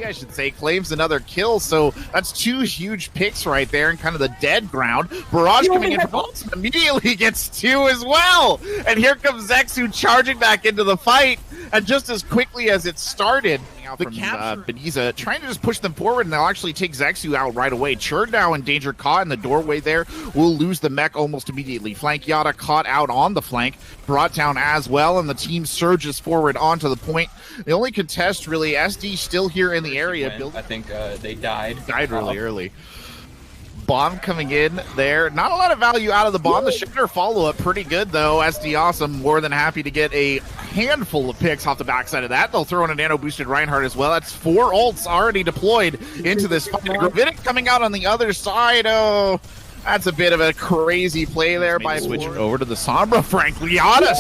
SD, I should say, claims another kill. So that's 2 huge picks right there in kind of the dead ground. Barrage coming in immediately gets 2 as well. And here comes Zexu charging back into the fight. And just as quickly as it started, the Beniza trying to just push them forward, and they'll actually take Zexu out right away. Churd now in danger, caught in the doorway there. Will lose the mech almost immediately. Flank Yada caught out on the flank, brought down as well, and the team surges forward onto the point. The only contest, really, SD still here in the area. I think they died. Died really early. Bomb coming in there. Not a lot of value out of the bomb. The Shatter follow-up pretty good, though. SD Awesome more than happy to get a handful of picks off the backside of that. They'll throw in a nano-boosted Reinhardt as well. That's 4 ults already deployed into this fight. Gravitic coming out on the other side. Oh, that's a bit of a crazy play there by switching over to the Sombra. Frankly, Yada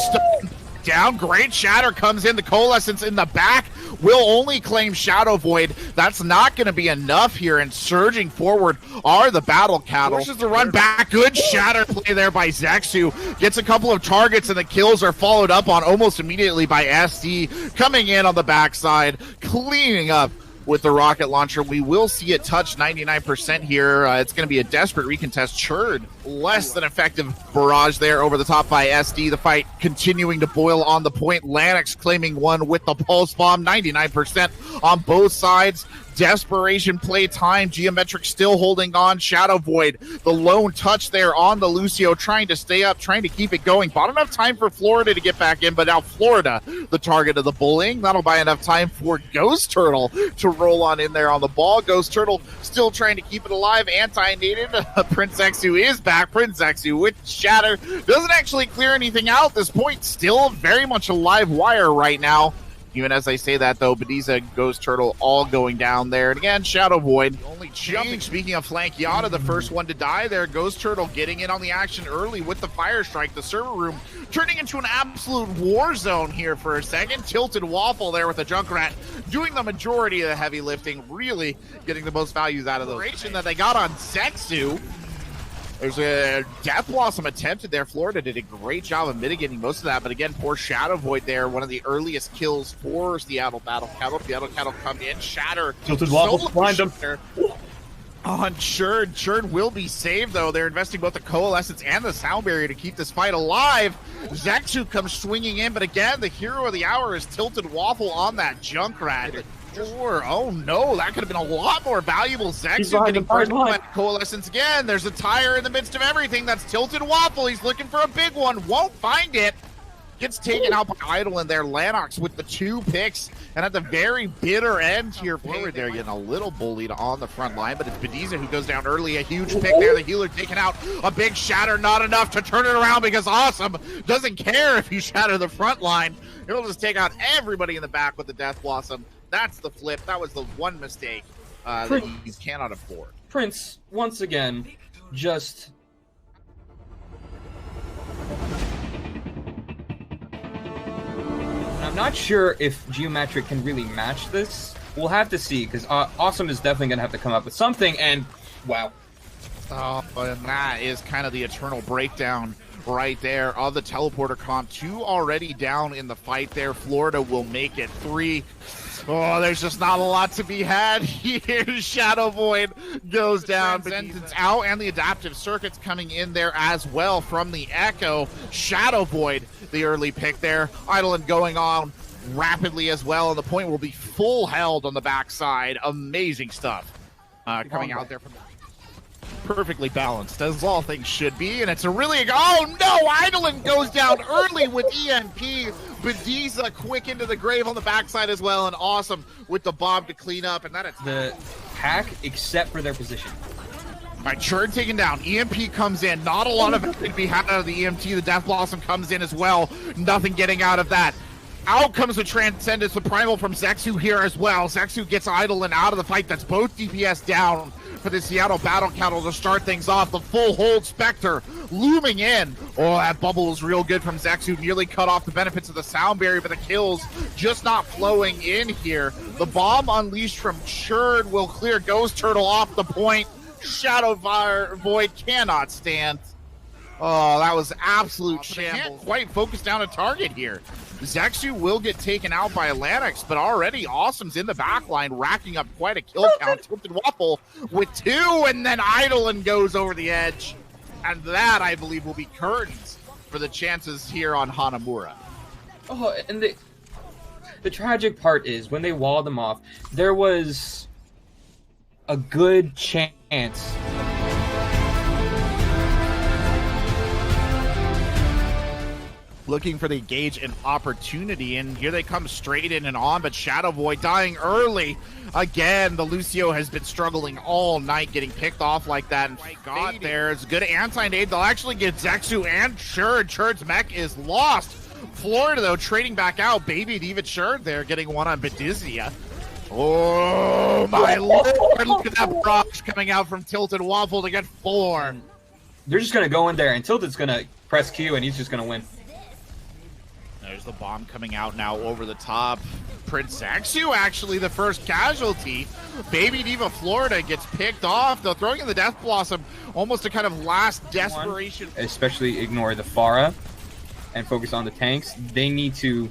down. Great Shatter comes in. The Coalescence in the back will only claim Shadow Void. That's not going to be enough here, and surging forward are the Battle Cattle. Forces the run back. Good Shatter play there by Zexu. Gets a couple of targets, and the kills are followed up on almost immediately by SD. Coming in on the backside, cleaning up with the rocket launcher. We will see it touch 99% here. It's going to be a desperate recontest. Churd, less than effective barrage there over the top by SD. The fight continuing to boil on the point. Lanix claiming one with the pulse bomb. 99% on both sides. Desperation play time. Geometric still holding on. Shadow Void, the lone touch there on the Lucio, trying to stay up, trying to keep it going. Bought enough time for Florida to get back in, but now Florida, the target of the bullying. That'll buy enough time for Ghost Turtle to roll on in there on the ball. Ghost Turtle still trying to keep it alive. Anti-nated. Prince Zexu is back. Prince Zexu with Shatter. Doesn't actually clear anything out at this point. Still very much a live wire right now. Even as I say that, though, Beniza, Ghost Turtle, all going down there. And again, Shadow Void. The only jumping. Speaking of Flank Yada, the first one to die there. Ghost Turtle getting in on the action early with the Fire Strike. The server room turning into an absolute war zone here for a second. Tilted Waffle there with the Junkrat doing the majority of the heavy lifting. Really getting the most values out of the duration that they got on Zexu. There's a Death Blossom attempted there. Florida did a great job of mitigating most of that. But again, poor Shadow Void there. One of the earliest kills for Seattle Battle Cattle. Seattle Cattle come in. Shatter. Tilted Waffle blind him. On Churd. Churd will be saved, though. They're investing both the Coalescence and the Sound Barrier to keep this fight alive. Zexu comes swinging in. But again, the hero of the hour is Tilted Waffle on that Junkrat. Sure. Oh no, that could have been a lot more valuable. Zexu getting first Coalescence again. There's a tire in the midst of everything. That's Tilted Waffle. He's looking for a big one. Won't find it. Gets taken out by Idle in there. Lanox with the 2 picks. And at the very bitter end here, forward there, getting a little bullied on the front line. But it's Beniza who goes down early. A huge pick there. The healer taken out. A big Shatter, not enough to turn it around because Awesome doesn't care if you shatter the front line. He'll just take out everybody in the back with the Death Blossom. That's the flip. That was the one mistake that he cannot afford. Prince, once again, just... I'm not sure if Geometric can really match this. We'll have to see, because Awesome is definitely going to have to come up with something, and wow. Oh, and that is kind of the eternal breakdown right there of the teleporter comp. 2 already down in the fight there. Florida will make it 3. Oh, there's just not a lot to be had here. Shadow Void goes down. Sentence out, and the adaptive circuits coming in there as well from the Echo. Shadow Void, the early pick there. Idlein going on rapidly as well, and the point will be full held on the backside. Amazing stuff coming out there from the perfectly balanced, as all things should be, and it's a really... Oh no! Idlein goes down early with EMP. Beniza quick into the grave on the backside as well, and Awesome with the bomb to clean up, and that is the pack except for their position. All right, Churd taken down. EMP comes in. Not a lot of it to be had out of the EMT. The Death Blossom comes in as well. Nothing getting out of that. Out comes the Transcendence, the Primal from Zexu here as well. Zexu gets Idlein out of the fight. That's both DPS down for the Seattle Battle Cattle to start things off. The full hold Spectre looming in. Oh, that bubble was real good from Zexu. Nearly cut off the benefits of the Sound Barrier, but the kills just not flowing in here. The bomb unleashed from Churd will clear Ghost Turtle off the point. Shadow Void cannot stand. Oh, that was absolute shambles. Quite focused down a target here. Zexu will get taken out by Lanix, but already Awesome's in the back line, racking up quite a kill count. Tilted Waffle with 2, and then Eidolon goes over the edge. And that, I believe, will be curtains for the chances here on Hanamura. Oh, and the tragic part is, when they walled them off, there was a good chance. Looking for the engage and opportunity, and here they come straight in and on, but Shadow Boy dying early. Again, the Lucio has been struggling all night, getting picked off like that, and got there. It's a good anti-nade. They'll actually get Zexu and Churd. Churd's mech is lost. Florida, though, trading back out. Baby Diva Churd there, getting one on Bedizia. Oh, my lord. Look at that barrage coming out from Tilted Waffle to get 4. They're just going to go in there, and Tilted's going to press Q, and he's just going to win. There's the bomb coming out now over the top. Prince Zexu, actually, the first casualty. Baby Diva Florida gets picked off. They're throwing in the Death Blossom, almost a kind of last desperation. Especially ignore the Pharah and focus on the tanks. They need to...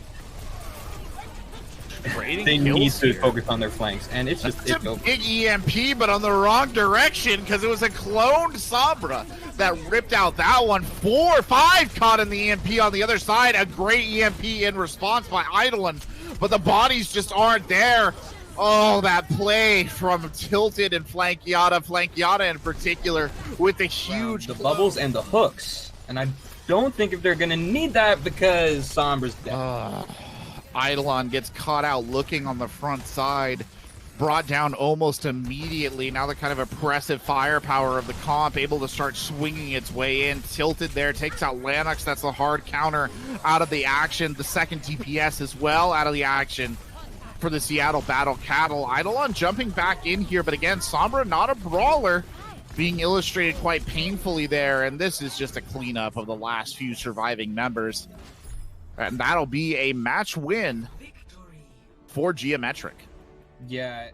focus on their flanks, and it's just a big EMP, but on the wrong direction, because it was a cloned Sombra that ripped out that one. 4, 5 caught in the EMP on the other side. A great EMP in response by Eidolon, but the bodies just aren't there. Oh, that play from Tilted and Flankiata in particular, with the huge the bubbles and the hooks, and I don't think if they're gonna need that because Sombra's dead. Eidolon gets caught out looking on the front side, brought down almost immediately. Now the kind of oppressive firepower of the comp able to start swinging its way in. Tilted there, takes out Lanix. That's a hard counter out of the action. The second DPS as well out of the action for the Seattle Battle Cattle. Eidolon jumping back in here, but again, Sombra not a brawler, being illustrated quite painfully there, and this is just a cleanup of the last few surviving members. And that'll be a match win for Geometric. Yeah,